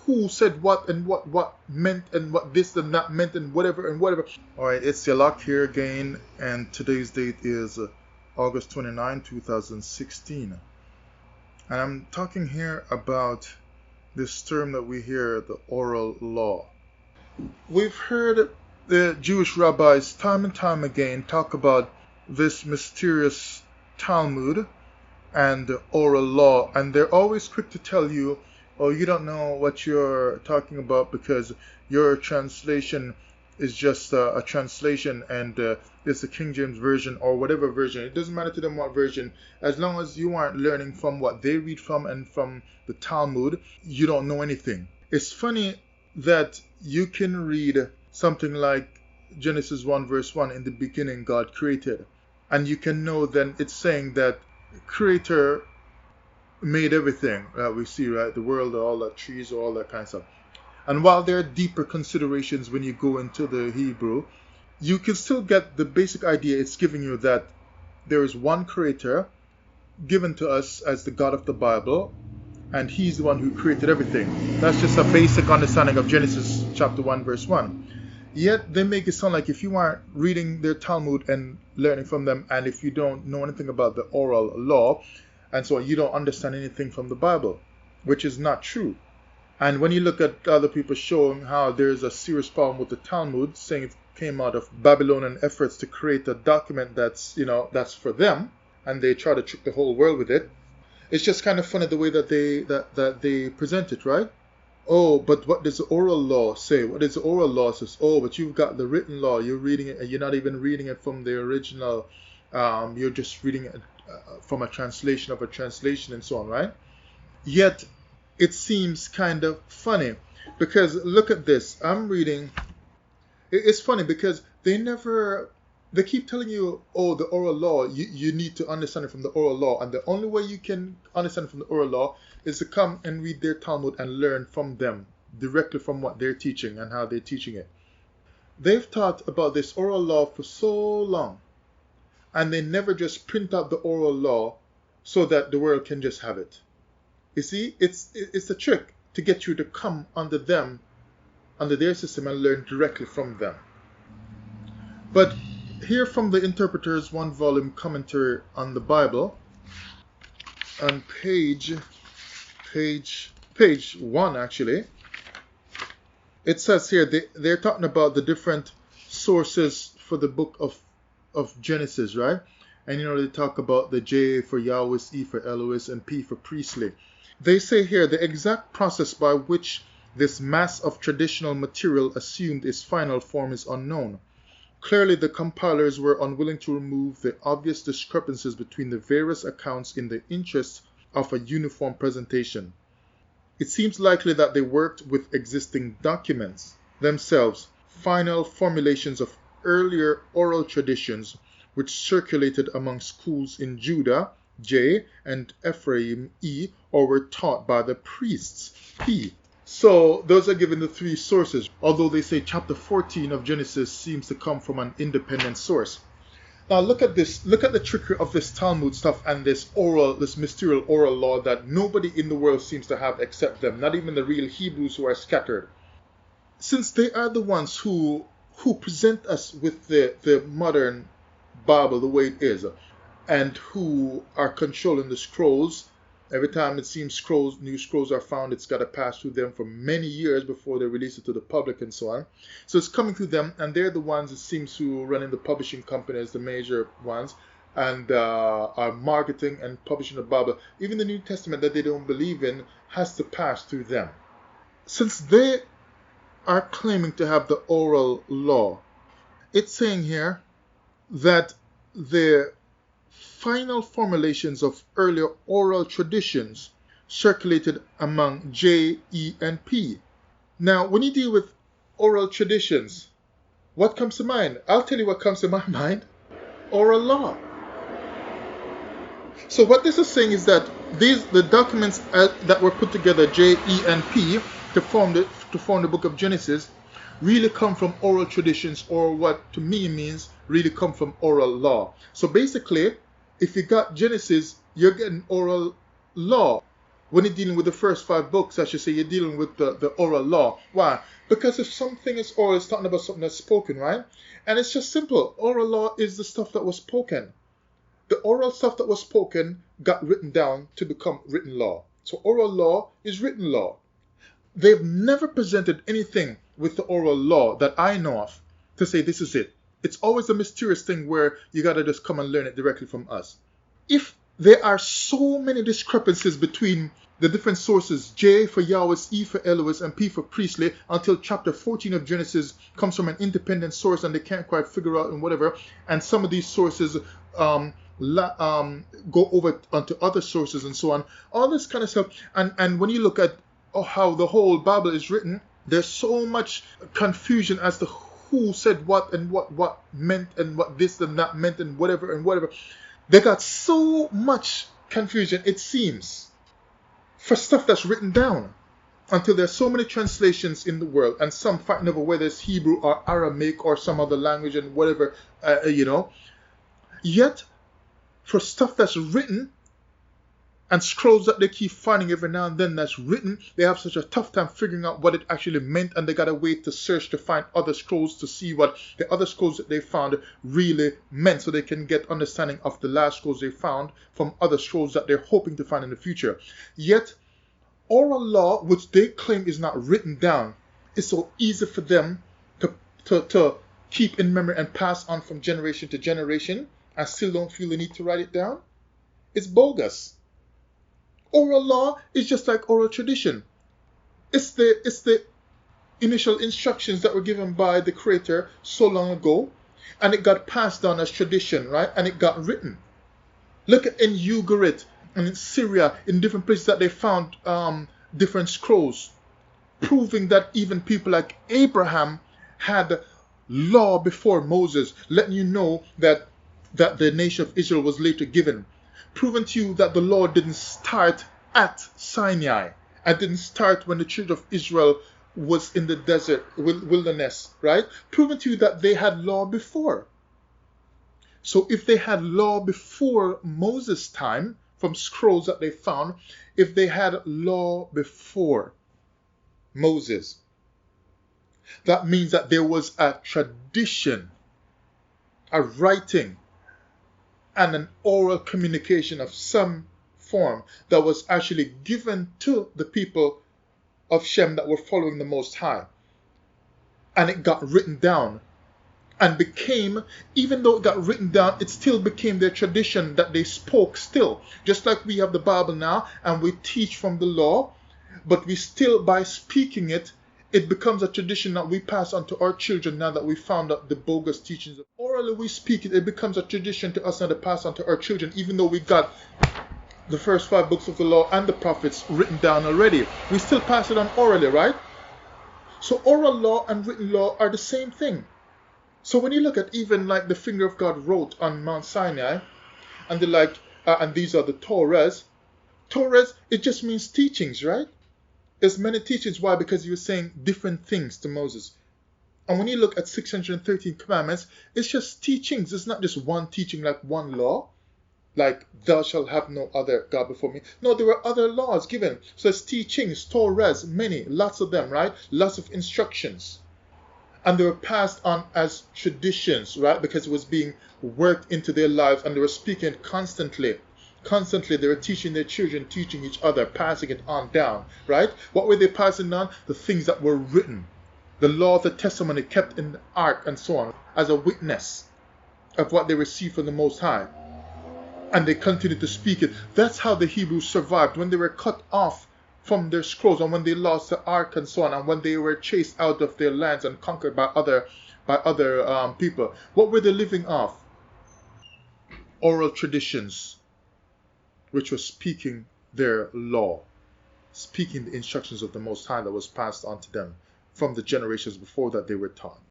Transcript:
who said what and what meant and what this and that meant and whatever and whatever. All right, it's Yalak here again, and today's date is August 29, 2016. And I'm talking here about this term that we hear, the oral law. We've heard the Jewish rabbis time and time again talk about this mysterious Talmud and the oral law, and they're always quick to tell you, oh, you don't know what you're talking about because your translation is just a translation, and it's the King James Version or whatever version. It doesn't matter to them what version. As long as you aren't learning from what they read from and from the Talmud, you don't know anything. It's funny that you can read something like Genesis 1 verse 1, in the beginning God created. And you can know then it's saying that Creator made everything that we see, right? The world, all the trees, all that kind of stuff. And while there are deeper considerations when you go into the Hebrew, you can still get the basic idea it's giving you, that there is one Creator given to us as the God of the Bible, and He's the one who created everything. That's just a basic understanding of Genesis chapter 1 verse 1. Yet they make it sound like if you aren't reading their Talmud and learning from them, and if you don't know anything about the oral law, and so on, you don't understand anything from the Bible, which is not true. And when you look at other people showing how there's a serious problem with the Talmud, saying it came out of Babylonian efforts to create a document that's, that's for them, and they try to trick the whole world with it, it's just kind of funny the way that they present it, right? Oh, but what does the oral law say? What does the oral law says? Oh, but you've got the written law. You're reading it, and you're not even reading it from the original. You're just reading it from a translation of a translation and so on, right? Yet, it seems kind of funny, because look at this. I'm reading. It's funny because they keep telling you, oh, the oral law, you need to understand it from the oral law. And the only way you can understand it from the oral law is to come and read their Talmud and learn from them, directly from what they're teaching and how they're teaching it. They've taught about this oral law for so long, and they never just print out the oral law so that the world can just have it. You see, it's a trick to get you to come under their system, and learn directly from them. But here from the Interpreter's one-volume commentary on the Bible, on page 1 actually, it says here they're talking about the different sources for the book of Genesis, right? And they talk about the J for Yahweh, E for Elohim, and P for priestly. They say here the exact process by which this mass of traditional material assumed its final form is unknown. Clearly, the compilers were unwilling to remove the obvious discrepancies between the various accounts in the interest of a uniform presentation. It seems likely that they worked with existing documents themselves, final formulations of earlier oral traditions which circulated among schools in Judah, J, and Ephraim, E, or were taught by the priests, P. So those are given the three sources, although they say chapter 14 of Genesis seems to come from an independent source. Now look at this, look at the trickery of this Talmud stuff and this mysterious oral law that nobody in the world seems to have except them, not even the real Hebrews who are scattered. Since they are the ones who present us with the modern Bible the way it is, and who are controlling the scrolls. Every time it seems new scrolls are found, it's got to pass through them for many years before they release it to the public and so on. So it's coming through them, and they're the ones it seems to running the publishing companies, the major ones, and are marketing and publishing the Bible. Even the New Testament that they don't believe in has to pass through them. Since they are claiming to have the oral law, it's saying here that the final formulations of earlier oral traditions circulated among J, E, and P. Now, when you deal with oral traditions, what comes to mind? I'll tell you what comes to my mind. Oral law. So what this is saying is that the documents that were put together, J, E, and P, to form the book of Genesis, really come from oral traditions, or what to me means really come from oral law. So basically, if you got Genesis, you're getting oral law. When you're dealing with the first 5 books, I should say, you're dealing with the oral law. Why? Because if something is oral, it's talking about something that's spoken, right? And it's just simple. Oral law is the stuff that was spoken. The oral stuff that was spoken got written down to become written law. So oral law is written law. They've never presented anything with the oral law that I know of to say this is it. It's always a mysterious thing where you got to just come and learn it directly from us. If there are so many discrepancies between the different sources, J for Yahweh, E for Elohim, and P for priestly, until chapter 14 of Genesis comes from an independent source and they can't quite figure out and whatever, and some of these sources go over onto other sources and so on, all this kind of stuff. And when you look at how the whole Bible is written, there's so much confusion as to who said what and what meant and what this and that meant and whatever and whatever. They got so much confusion, it seems, for stuff that's written down, until there's so many translations in the world and some fighting over whether it's Hebrew or Aramaic or some other language and whatever, Yet, for stuff that's written and scrolls that they keep finding every now and then that's written, they have such a tough time figuring out what it actually meant, and they gotta wait to search to find other scrolls to see what the other scrolls that they found really meant, so they can get understanding of the last scrolls they found from other scrolls that they're hoping to find in the future. Yet, oral law, which they claim is not written down, is so easy for them to keep in memory and pass on from generation to generation, and still don't feel the need to write it down. It's bogus. Oral law is just like oral tradition. It's the initial instructions that were given by the Creator so long ago, and it got passed down as tradition, right? And it got written. Look at in Ugarit and in Syria, in different places that they found different scrolls, proving that even people like Abraham had law before Moses, letting you know that the nation of Israel was later given. Proven to you that the law didn't start at Sinai and didn't start when the children of Israel was in the desert wilderness, right? Proven to you that they had law before. So if they had law before Moses' time, from scrolls that they found, if they had law before Moses, that means that there was a tradition, a writing, and an oral communication of some form that was actually given to the people of Shem that were following the Most High. And it got written down and became, even though it got written down, it still became their tradition that they spoke still. Just like we have the Bible now and we teach from the law, but we still, by speaking it, it becomes a tradition that we pass on to our children now that we found out the bogus teachings. Orally we speak it, it becomes a tradition to us now to pass on to our children, even though we got the first 5 books of the law and the prophets written down already. We still pass it on orally, right? So oral law and written law are the same thing. So when you look at even like the finger of God wrote on Mount Sinai, and they're like, and these are the Torahs. Torahs, it just means teachings, right? There's many teachings. Why? Because he was saying different things to Moses. And when you look at 613 commandments, it's just teachings. It's not just one teaching like one law, like thou shalt have no other God before me. No, there were other laws given. So it's teachings, Torahs, many, lots of them, right? Lots of instructions. And they were passed on as traditions, right? Because it was being worked into their lives and they were speaking constantly. Constantly, they were teaching their children, teaching each other, passing it on down, right? What were they passing on? The things that were written. The law, the testimony kept in the ark and so on, as a witness of what they received from the Most High. And they continued to speak it. That's how the Hebrews survived when they were cut off from their scrolls, and when they lost the ark and so on, and when they were chased out of their lands and conquered by other people. What were they living off? Oral traditions, which was speaking their law, speaking the instructions of the Most High that was passed on to them from the generations before that they were taught.